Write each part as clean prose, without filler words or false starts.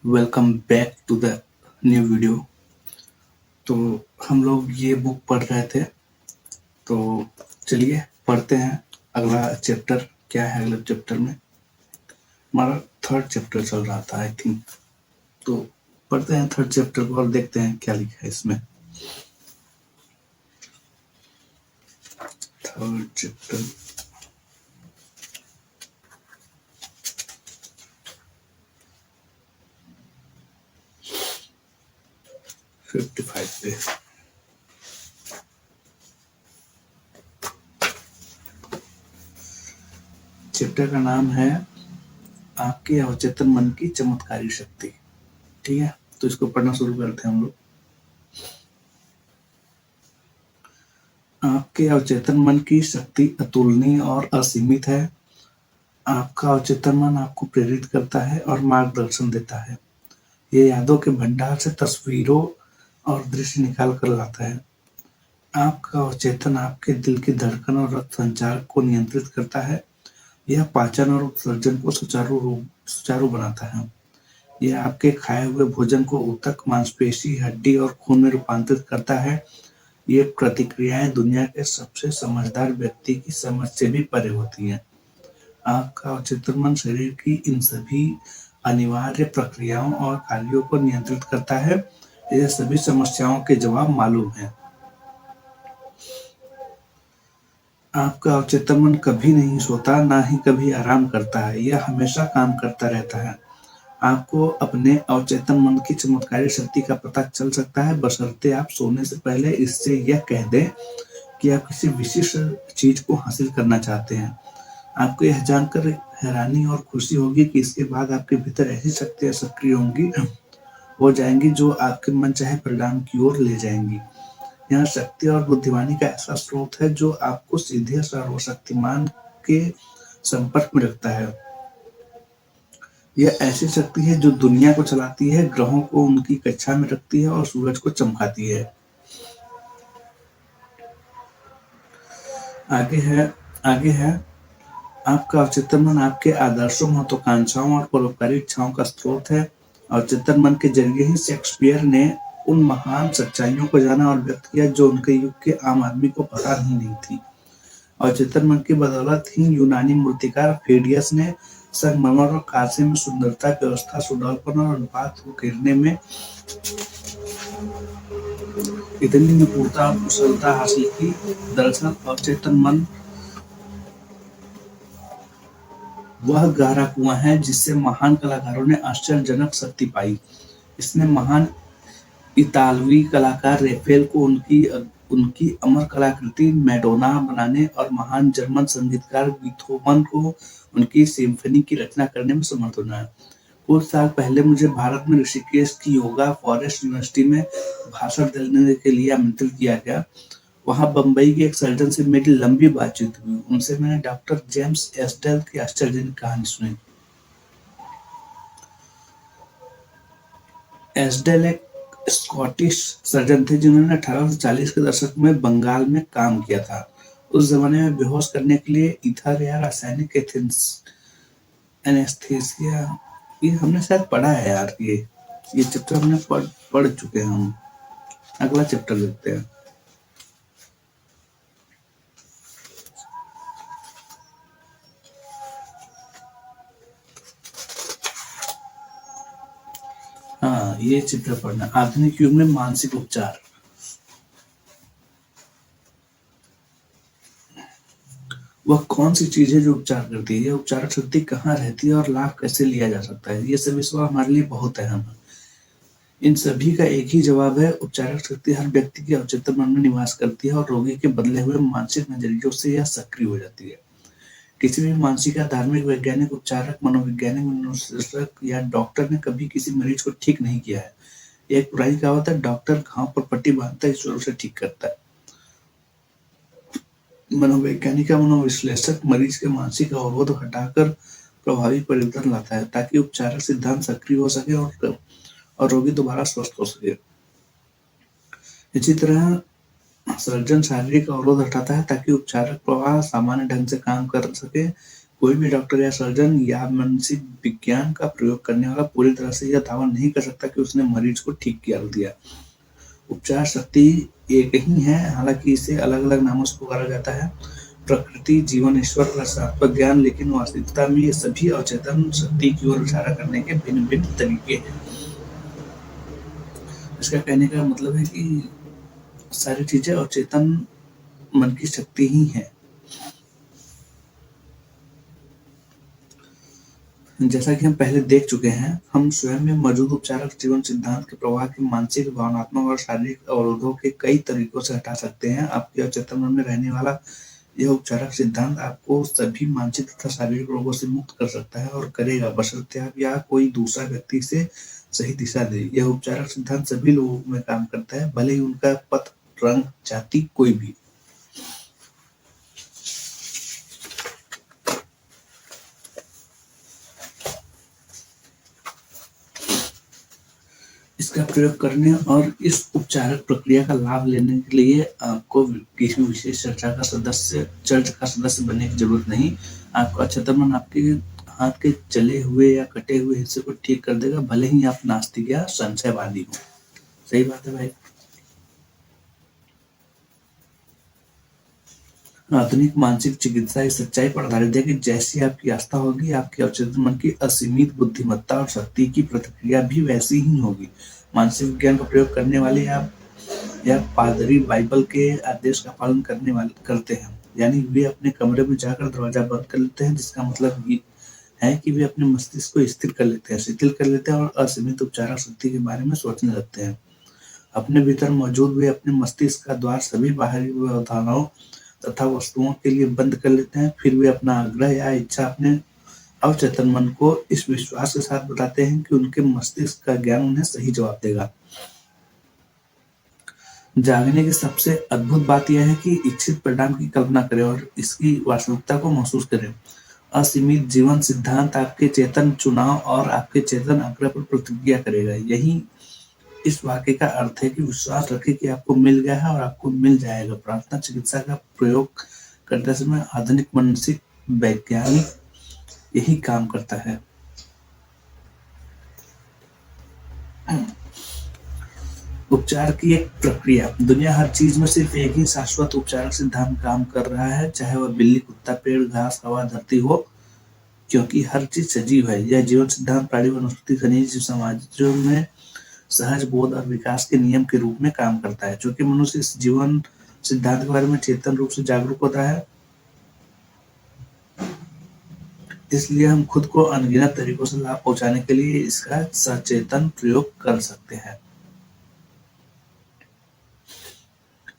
Welcome back to the new video. तो हम लोग ये बुक पढ़ रहे थे, तो चलिए पढ़ते हैं। अगला चैप्टर क्या है? अगले चैप्टर में हमारा थर्ड चैप्टर चल रहा था आई थिंक। तो पढ़ते हैं थर्ड चैप्टर को और देखते हैं क्या लिखा है इसमें। थर्ड चैप्टर फिफ्टी फाइव पे। चैप्टर का नाम है आपके अवचेतन मन की चमत्कारी शक्ति। ठीक है, तो इसको पढ़ना शुरू करते हैं हम लोग। आपके अवचेतन मन की शक्ति अतुलनीय और असीमित है। आपका अवचेतन मन आपको प्रेरित करता है और मार्गदर्शन देता है। ये यादों के भंडार से तस्वीरों और दृश्य निकाल कर लाता है। आपका अवचेतन आपके दिल की धड़कन और रक्त संचार को नियंत्रित करता है। यह पाचन और उत्सर्जन को सुचारू बनाता है। यह आपके खाए हुए भोजन को ऊतक, मांसपेशी, हड्डी और खून में रूपांतरित करता है। ये प्रतिक्रियाएं दुनिया के सबसे समझदार व्यक्ति की समझ से भी परे होती हैं। आपका अवचेतन मन शरीर की इन सभी अनिवार्य प्रक्रियाओं और कार्यों को नियंत्रित करता है। ये सभी समस्याओं के जवाब मालूम हैं। आपका अवचेतन मन कभी नहीं सोता, ना ही कभी आराम करता है। यह हमेशा काम करता रहता है। आपको अपने अवचेतन मन की चमत्कारी शक्ति का पता चल सकता है, बशर्ते आप सोने से पहले इससे यह कह दें कि आप किसी विशिष्ट चीज को हासिल करना चाहते हैं। आपको यह जानकर हैरानी और खुशी होगी कि इसके बाद आपके भीतर ऐसी शक्तियां सक्रिय हो जाएंगी जो आपके मनचाहे परिणाम की ओर ले जाएंगी। यह शक्ति और बुद्धिमानी का ऐसा स्रोत है जो आपको सीधे सर्वशक्तिमान के संपर्क में रखता है। यह ऐसी शक्ति है जो दुनिया को चलाती है, ग्रहों को उनकी कक्षा में रखती है और सूरज को चमकाती है। आगे है आपका अवचेतन मन आपके आदर्शों, महत्वाकांक्षाओं और परोपकारी इच्छाओं का स्रोत है। अवचेतन मन के जरिए ही शेक्सपियर ने उन महान सच्चाइयों को जाना और व्यक्त किया जो उनके युग के आम आदमी को पता ही नहीं थी। अवचेतन मन की बदौलत ही यूनानी मूर्तिकार फेडियस ने संगमरमर और कांसे में सुंदरता, व्यवस्था, सुडौलपन और अनुपात को घेरने में इतनी निपुणता और कुशलता हासिल की। दरअसल अवचेतन मन वह गहरा कुआं है जिससे महान कलाकारों ने आश्चर्यजनक शक्ति पाई। इसने महान इतालवी कलाकार रेफेल को उनकी उनकी अमर कलाकृति मैडोना बनाने और महान जर्मन संगीतकार बीथोवन को उनकी सिम्फनी की रचना करने में समर्थ होना है। कुछ साल पहले मुझे भारत में ऋषिकेश की योगा फॉरेस्ट यूनिवर्सिटी में भाषण देने के लिए आमंत्रित किया गया। वहां बम्बई के एक सर्जन से मेरी लंबी बातचीत हुई। उनसे मैंने डॉक्टर जेम्स एस्टेल की आश्चर्यजनक कहानी सुनी। एस्डेल एक स्कॉटिश सर्जन थे जिन्होंने 1840 के दशक में बंगाल में काम किया था। उस जमाने में बेहोश करने के लिए ईथर या रासायनिक एनेस्थीसिया, ये हमने शायद पढ़ा है यार। ये चैप्टर हमने पढ़ चुके हैं हम। अगला चैप्टर देखते हैं। हाँ, ये चैप्टर पढ़ना, आधुनिक युग में मानसिक उपचार। वह कौन सी चीज है जो उपचार करती है? यह उपचारक शक्ति कहाँ रहती है और लाभ कैसे लिया जा सकता है? ये सभी सवाल हमारे लिए बहुत अहम है। इन सभी का एक ही जवाब है, उपचारक शक्ति हर व्यक्ति के अवचेतन मन में निवास करती है और रोगी के बदले हुए मानसिक नजरियों से यह सक्रिय हो जाती है। किसी भी मानसिक या धार्मिक वैज्ञानिक, उपचारक, मनोवैज्ञानिक, मनोचिकित्सक या डॉक्टर ने कभी किसी मरीज को ठीक नहीं किया है। एक पुरानी कहावत है, डॉक्टर घाव पर पट्टी बांधता है, ईश्वर उसे ठीक करता है। मनोवैज्ञानिक या मनोविश्लेषक मरीज के मानसिक अवरोध हटाकर प्रभावी परिवर्तन लाता है ताकि उपचारक सिद्धांत सक्रिय हो सके और रोगी दोबारा स्वस्थ हो सके। इसी तरह सर्जन शारीरिक अवरोध हटाता है ताकि उपचारक प्रवाह सामान्य ढंग से काम कर सके। कोई भी डॉक्टर या सर्जन या मानसिक विज्ञान का प्रयोग करने वाला पूरी तरह से यह दावा नहीं कर सकता कि उसने मरीज को ठीक किया दिया। उपचार शक्ति एक ही है, हालांकि इसे अलग-अलग नामों से पुकारा जाता है। प्रकृति, जीवन, ईश्वर, रहस्यात्मक ज्ञान, लेकिन वास्तविकता में ये सभी अचेतन शक्ति की ओर इशारा करने के भिन्न-भिन्न तरीके हैं। इसका कहने का मतलब है कि सारी चीजें अचेतन मन की शक्ति ही है। जैसा कि हम पहले देख चुके हैं, हम स्वयं में मौजूद उपचारक जीवन सिद्धांत के प्रवाह के मानसिक, भावनात्मक और शारीरिक अवरोधों के कई तरीकों से हटा सकते हैं। आपके अचेतन मन में रहने वाला यह उपचारक सिद्धांत आपको सभी मानसिक तथा शारीरिक रोगों से मुक्त कर सकता है और करेगा, बशर्ते आप या कोई दूसरा व्यक्ति से सही दिशा दे। यह उपचारक सिद्धांत सभी लोगों में काम करता है, भले ही उनका पथ, रंग, जाति कोई भी। इसका प्रयोग करने और इस उपचारक प्रक्रिया का लाभ लेने के लिए आपको किसी विशेष चर्च का सदस्य बनने की जरूरत नहीं। आपका अचेतन मन आपके हाथ के जले हुए या कटे हुए हिस्से को ठीक कर देगा, भले ही आप नास्तिक या संशयवादी हो। सही बात है भाई। आधुनिक मानसिक चिकित्सा इस सच्चाई पर आधारित है कि जैसी आपकी आस्था होगी, आपके अवचेतन मन की असीमित बुद्धिमत्ता और शक्ति की प्रतिक्रिया भी वैसी ही होगी। मानसिक विज्ञान का प्रयोग करने वाले या पादरी बाइबल के आदेश का पालन करते हैं, यानी वे अपने कमरे में जाकर दरवाजा बंद कर लेते हैं, जिसका मतलब ये है कि वे अपने मस्तिष्क को शिथिल कर लेते हैं और असीमित उपचारक शक्ति के बारे में सोचने लगते हैं। अपने भीतर मौजूद वे अपने मस्तिष्क का द्वार सभी बाहरी व्यवधानों तथा वस्तुओं के लिए बंद कर लेते हैं। फिर वे अपना आग्रह या इच्छा अपने अवचेतन मन को इस विश्वास के साथ बताते हैं कि उनके मस्तिष्क का ज्ञान उन्हें सही जवाब देगा। जागने की सबसे अद्भुत बात यह है कि इच्छित परिणाम की कल्पना करें और इसकी वास्तविकता को महसूस करें। असीमित जीवन सिद्धांत आपके चेतन चुनाव और आपके चेतन आग्रह पर प्रतिक्रिया करेगा। यही इस वाक्य का अर्थ है कि विश्वास रखें कि आपको मिल गया है और आपको मिल जाएगा। प्रार्थना चिकित्सा का प्रयोग करते समय आधुनिक मानसिक वैज्ञानिक यही काम करता है। उपचार की एक प्रक्रिया। दुनिया हर चीज में सिर्फ एक ही शाश्वत उपचारक सिद्धांत काम कर रहा है, चाहे वह बिल्ली, कुत्ता, पेड़, घास, हवा, धरती हो, क्योंकि हर चीज सजीव है। यह जीवन सिद्धांत प्राणी, वनस्पति, खनिज, समाजों में सहज बोध और विकास के नियम के रूप में काम करता है। चूंकि मनुष्य इस जीवन सिद्धांत के बारे में चेतन रूप से जागरूक होता है, इसलिए हम खुद को अनगिनत तरीकों से लाभ पहुंचाने के लिए इसका सचेतन प्रयोग कर सकते हैं।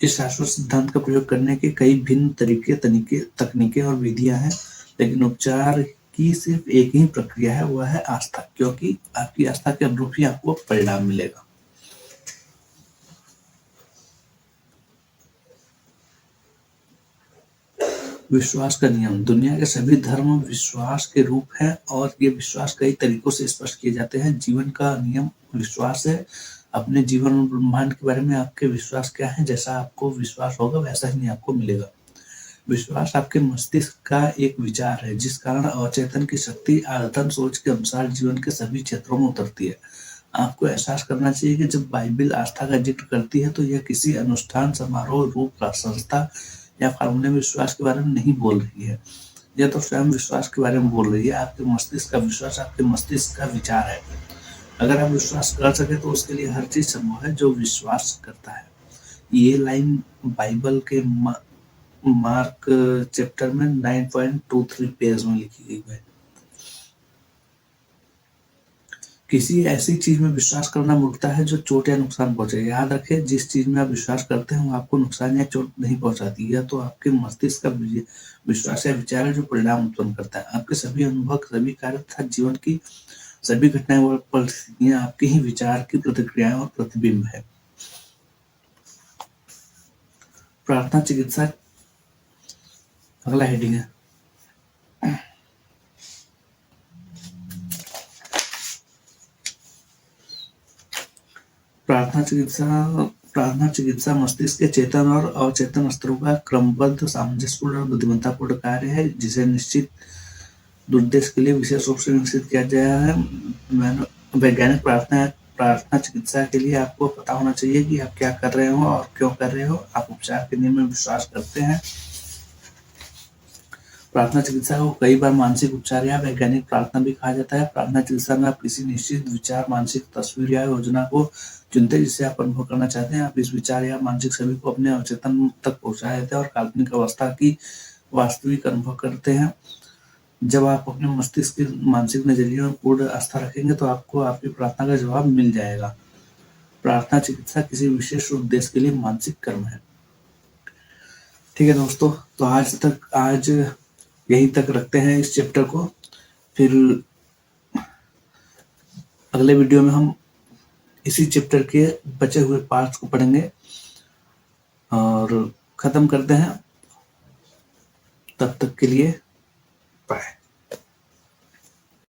इस शाश्वत सिद्धांत का प्रयोग करने के कई भिन्न तकनीकें और विधियां हैं, लेकिन उपचार की सिर्फ एक ही प्रक्रिया है, वह है आस्था, क्योंकि आपकी आस्था के अनुरूप ही आपको परिणाम मिलेगा। विश्वास का नियम। दुनिया के सभी धर्म विश्वास के रूप हैं और ये विश्वास कई तरीकों से स्पष्ट किए जाते हैं। जीवन का नियम विश्वास है। अपने जीवन और ब्रह्मांड के बारे में आपके विश्वास क्या है, जैसा आपको विश्वास होगा वैसा ही आपको मिलेगा। विश्वास आपके मस्तिष्क का एक विचार है, जिस कारण अवचेतन की शक्ति आयतन सोच के अनुसार जीवन के सभी क्षेत्रों में उतरती है। आपको एहसास करना चाहिए कि जब बाइबिल आस्था का जिक्र करती है तो यह किसी अनुष्ठान, समारोह, रूप, संस्था या फार्मूले में विश्वास के बारे में नहीं बोल रही है। यह तो स्वयं विश्वास के बारे में बोल रही है। आपके मस्तिष्क का विश्वास आपके मस्तिष्क का विचार है। अगर आप विश्वास कर सके तो उसके लिए हर चीज संभव है जो विश्वास करता है। ये लाइन बाइबल के मार्क चैप्टर में 9.23 पेज में लिखी गई है। किसी ऐसी चीज में विश्वास करना मूर्खता है जो चोट या नुकसान पहुंचे। याद रखें, जिस चीज में आप विश्वास करते हैं वो आपको नुकसान या चोट नहीं पहुंचाती। यह तो आपके मस्तिष्क का विश्वास या विचार है जो परिणाम उत्पन्न करता है। आपके सभी अनुभव, सभी कार्य तथा जीवन की सभी घटनाएं और परिस्थितियां आपके ही विचार की प्रतिक्रियाएं और प्रतिबिंब है। प्रार्थना चिकित्सा अगला हेडिंग है। प्रार्थना चिकित्सा मस्तिष्क के चेतन और अवचेतन स्तरों का क्रमबद्ध, सामंजस्यपूर्ण और बुद्धिमत्तापूर्ण कार्य है, जिसे निश्चित उद्देश्य के लिए विशेष रूप से निश्चित किया गया है। वैज्ञानिक प्रार्थना चिकित्सा के लिए आपको पता होना चाहिए कि आप क्या कर रहे हो और क्यों कर रहे हो। आप उपचार के नियम में विश्वास करते हैं। प्रार्थना चिकित्सा को कई बार मानसिक उपचार या वैज्ञानिक प्रार्थना भी कहा जाता है। प्रार्थना चिकित्सा में आप किसी निश्चित विचार, मानसिक तस्वीर या योजना को चुनते हैं जिसे आप अनुभव करना चाहते हैं। आप इस विचार या मानसिक छवि को अपने अवचेतन तक पहुंचा देते हैं और काल्पनिक अवस्था की वास्तविक अनुभव करते हैं। जब आप अपने मस्तिष्क के मानसिक नजरिए में पूर्ण आस्था रखेंगे तो आपको आपकी प्रार्थना का जवाब मिल जाएगा। प्रार्थना चिकित्सा किसी विशेष उद्देश्य के लिए मानसिक कर्म है। ठीक है दोस्तों, तो आज यहीं तक रखते हैं इस चैप्टर को। फिर अगले वीडियो में हम इसी चैप्टर के बचे हुए पार्ट्स को पढ़ेंगे और खत्म करते हैं। तब तक के लिए बाय।